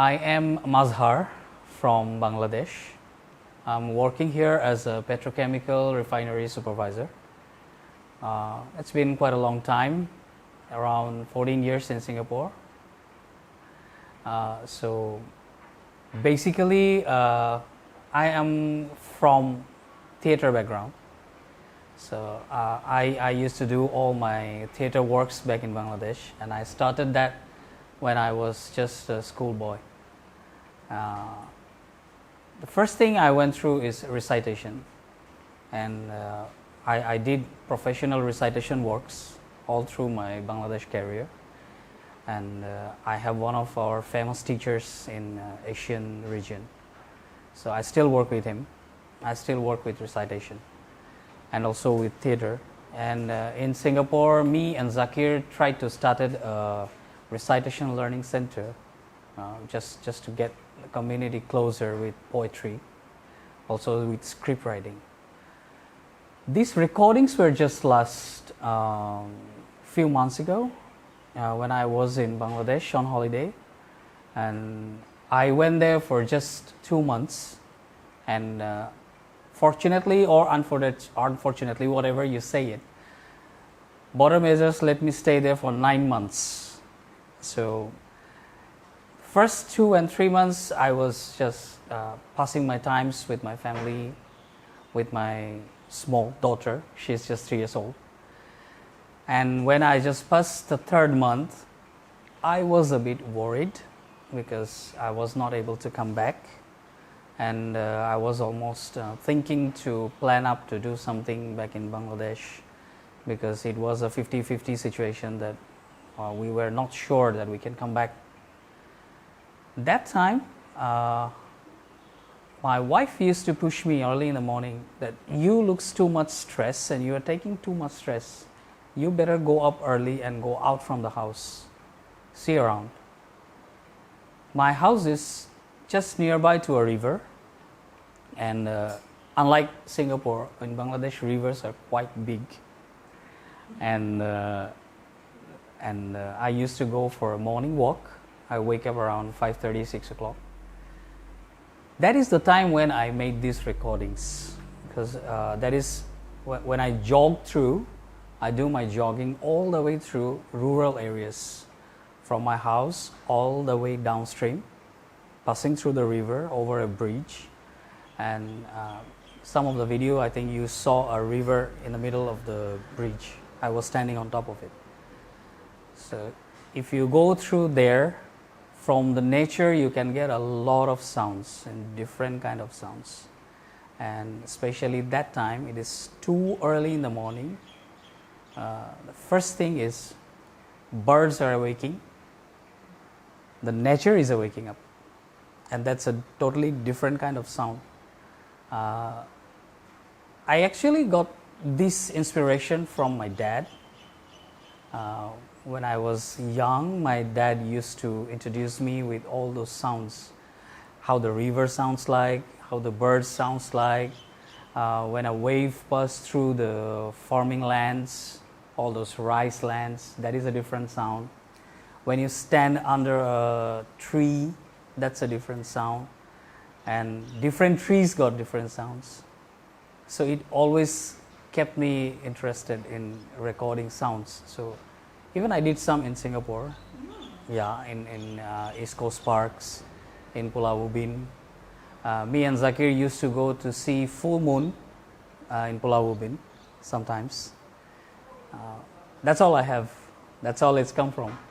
I am Mazhar from Bangladesh. I'm working here as a petrochemical refinery supervisor. It's been quite a long time, around 14 years in Singapore. So basically, I am from theater background. So I used to do all my theater works back in Bangladesh, and I started that when I was just a schoolboy. The first thing I went through is recitation, and I did professional recitation works all through my Bangladesh career, and I have one of our famous teachers in Asian region. So I still work with him. I still work with recitation and also with theater. And in Singapore, me and Zakir tried to start a recitation learning center just to get the community closer with poetry, also with script writing. These recordings were just last few months ago when I was in Bangladesh on holiday, and I went there for just 2 months, and fortunately or unfortunately, whatever you say it, Border measures let me stay there for 9 months. So first 2 and 3 months I was just passing my times with my family, with my small daughter. She's just 3 years old. And when I just passed the 3rd month, I was a bit worried because I was not able to come back, and I was almost thinking to plan up to do something back in Bangladesh, because it was a 50-50 situation that we were not sure that we can come back. That time, my wife used to push me early in the morning that you looks too much stress and you are taking too much stress. You better go up early and go out from the house, see around. My house is just nearby to a river, and unlike Singapore, in Bangladesh rivers are quite big, and I used to go for a morning walk. I wake up around 5:30, 6 o'clock. That is the time when I made these recordings, because that is when I jog through. I do my jogging all the way through rural areas, from my house all the way downstream, passing through the river over a bridge. And some of the video, I think you saw a river in the middle of the bridge. I was standing on top of it. So if you go through there, from the nature you can get a lot of sounds and different kind of sounds. And especially that time, it is too early in the morning. The first thing is birds are waking. The nature is waking up, and that's a totally different kind of sound. I actually got this inspiration from my dad. When I was young, my dad used to introduce me with all those sounds, how the river sounds like, how the birds sounds like, when a wave passes through the farming lands, all those rice lands, that is a different sound. When you stand under a tree, that's a different sound, and different trees got different sounds. So it always kept me interested in recording sounds. So even I did some in Singapore, in East Coast Parks, in Pulau Ubin. Me and Zakir used to go to see full moon in Pulau Ubin sometimes. That's all I have. That's all it's come from.